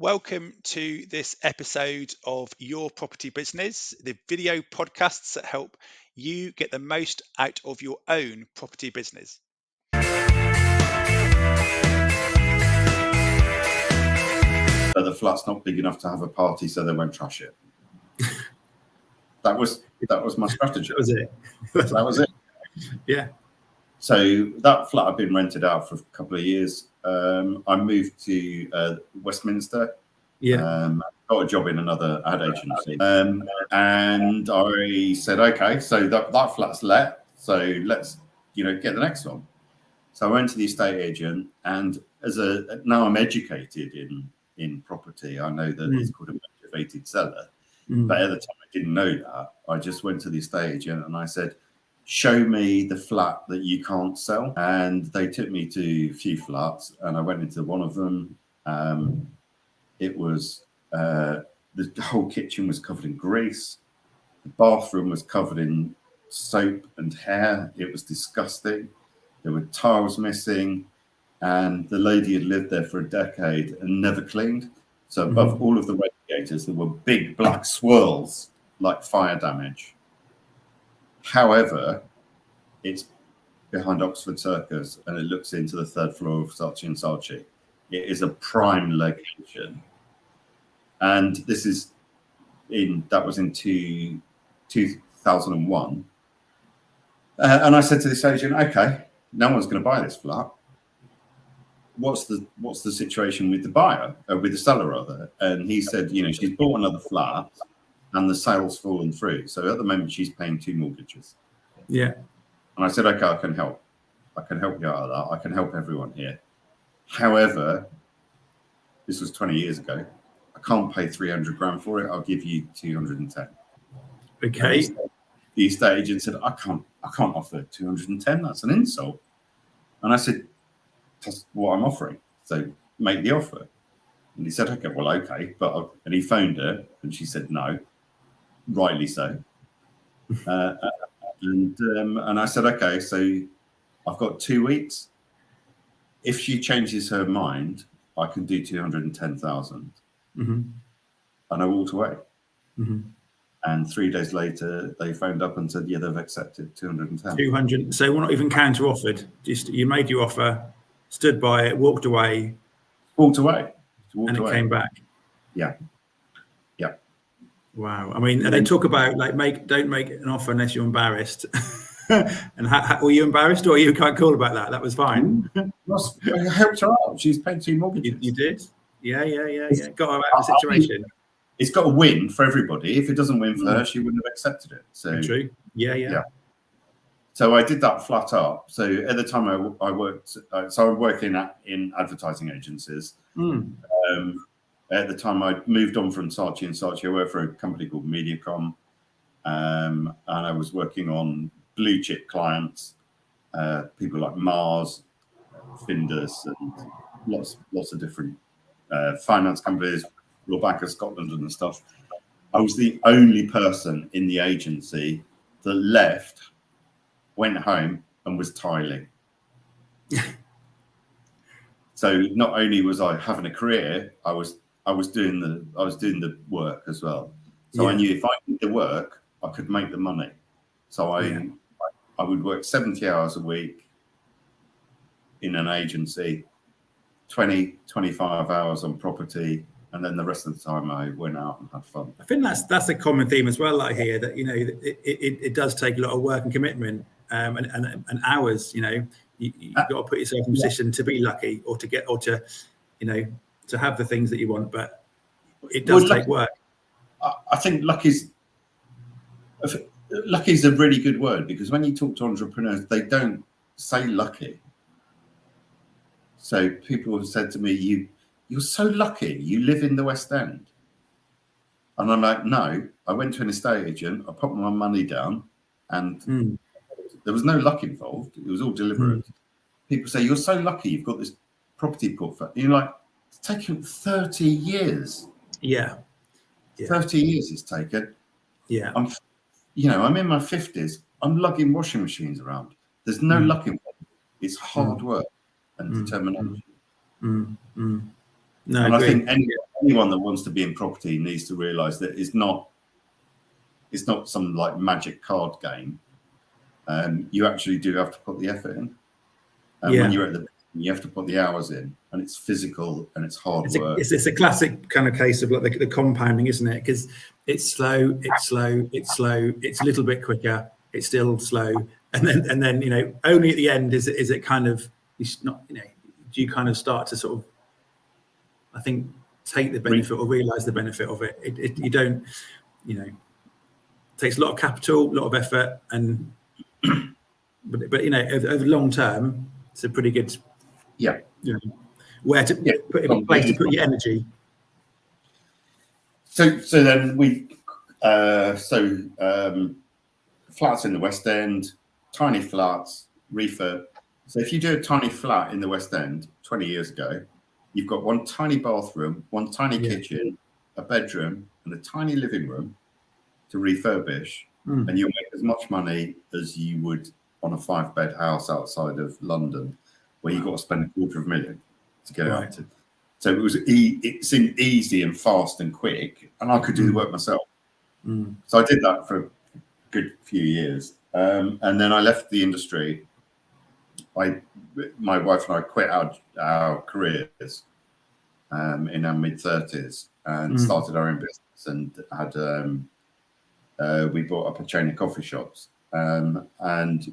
Welcome to this episode of Your Property Business, the video podcasts that help you get the most out of your own property business. But the flat's not big enough to have a party, so they won't trash it. That was my strategy. That was it. That was it. Yeah. So that flat had been rented out for a couple of years. I moved to Westminster. Yeah. Got a job in another ad agency. And I said, okay, so that flat's let. So let's, get the next one. So I went to the estate agent, and now I'm educated in property. I know that it's called a motivated seller. But at the time I didn't know that. I just went to the estate agent and I said, show me the flat that you can't sell. And they took me to a few flats, and I went into one of them. It was the whole kitchen was covered in grease. The bathroom was covered in soap and hair. It was disgusting. There were tiles missing, and the lady had lived there for a decade and never cleaned. So above all of the radiators, there were big black swirls like fire damage. However, it's behind Oxford Circus, and it looks into the third floor of Saatchi & Saatchi. It is a prime location. And this is that was in 2001. And I said to this agent, okay, no one's going to buy this flat. What's the situation with the buyer, with the seller rather? And he said, she's bought another flat and the sale's fallen through. So at the moment she's paying 2 mortgages. Yeah. And I said, okay, I can help. I can help you out of that. I can help everyone here. However, this was 20 years ago. I can't pay 300 grand for it. I'll give you 210. Okay. The estate agent said, I can't offer 210. That's an insult. And I said, that's what I'm offering. So make the offer. And he said, okay, well, okay. And he phoned her and she said no, rightly so. And I said, okay, so I've got 2 weeks. If she changes her mind, I can do 210,000. And I walked away. And 3 days later, they phoned up and said, yeah, they've accepted 210. 200. So we're not even counter offered. Just you made your offer, stood by it, walked away. And it came back. Yeah. Wow. I mean, they talk about don't make an offer unless you're embarrassed. And were you embarrassed, or were you quite cool about that? That was fine. I helped her out. She's paid 2 mortgages. You did? Yeah. Got her out of the situation. It's got to win for everybody. If it doesn't win for her, she wouldn't have accepted it. So true. Yeah. So I did that flat up. So at the time I worked, so I was working in advertising agencies. At the time I moved on from Saatchi & Saatchi. I worked for a company called Mediacom. And I was working on blue chip clients, people like Mars, Findus, and lots of different finance companies, Royal Bank of Scotland and stuff. I was the only person in the agency that left, went home, and was tiling. So not only was I having a career, I was doing the work as well. So I knew if I did the work, I could make the money. So I would work 70 hours a week in an agency, 25 hours on property, and then the rest of the time I went out and had fun. I think that's a common theme as well. I hear that it does take a lot of work and commitment and hours. You've got to put yourself in a position to be lucky, or to get, or to to have the things that you want. But it does take work. I think lucky is a really good word, because when you talk to entrepreneurs, they don't say lucky. So people have said to me, you're so lucky, you live in the West End. And I'm like, no, I went to an estate agent, I put my money down, and there was no luck involved. It was all deliberate. People say, you're so lucky, you've got this property portfolio. You're like, it's taken 30 years. Yeah. 30 years it's taken. Yeah. I'm in my 50s. I'm lugging washing machines around. There's no luck involved. It's hard work and determination. No, and I think anyone that wants to be in property needs to realise that it's not some like magic card game. You actually do have to put the effort in. And when you're at the, you have to put the hours in, and it's physical and it's hard work. It's a classic kind of case of like the compounding, isn't it? Because it's slow, it's a little bit quicker, it's still slow, and then you know, only at the end is it kind of, it's not, you know, do you kind of start to sort of, I think, take the benefit or realise the benefit of it. You don't, you know, it takes a lot of capital, a lot of effort, and but you know, over the long term, it's a pretty good, you know, where to put a place to put your energy. So then flats in the West End, tiny flats, refurb. So if you do a tiny flat in the West End 20 years ago, you've got one tiny bathroom, one tiny kitchen, a bedroom, and a tiny living room to refurbish, and you'll make as much money as you would on a 5-bed house outside of London, where you've got to spend $250,000 to get out to. So it seemed easy and fast and quick, and I could do the work myself. So I did that for a good few years, and then I left the industry. My wife and I quit our careers in our mid-30s and started our own business, and had we bought up a chain of coffee shops. And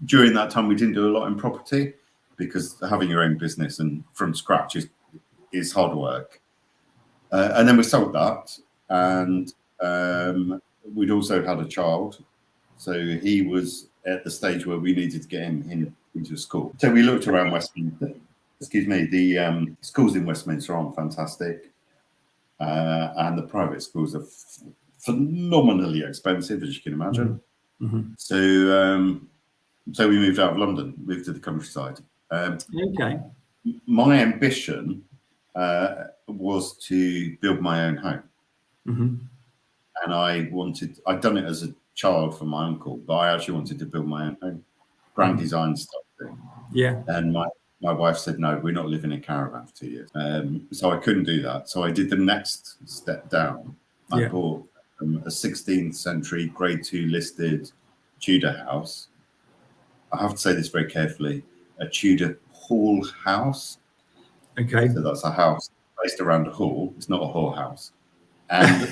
during that time, we didn't do a lot in property, because having your own business and from scratch is hard work. And then we sold that, and we'd also had a child, so he was at the stage where we needed to get him into school. So we looked around Westminster. Excuse me, the schools in Westminster aren't fantastic, and the private schools are phenomenally expensive, as you can imagine. So we moved out of London, moved to the countryside. My ambition was to build my own home, and I'd done it as a child for my uncle, but I actually wanted to build my own home, grand design stuff. And my wife said, no, we're not living in a caravan for 2 years. So I couldn't do that. So I did the next step down. I bought a 16th century grade 2 listed Tudor house. I have to say this very carefully, a Tudor hall house. So that's a house based around a hall. It's not a whore house. And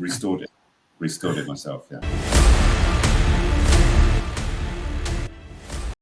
restored it myself.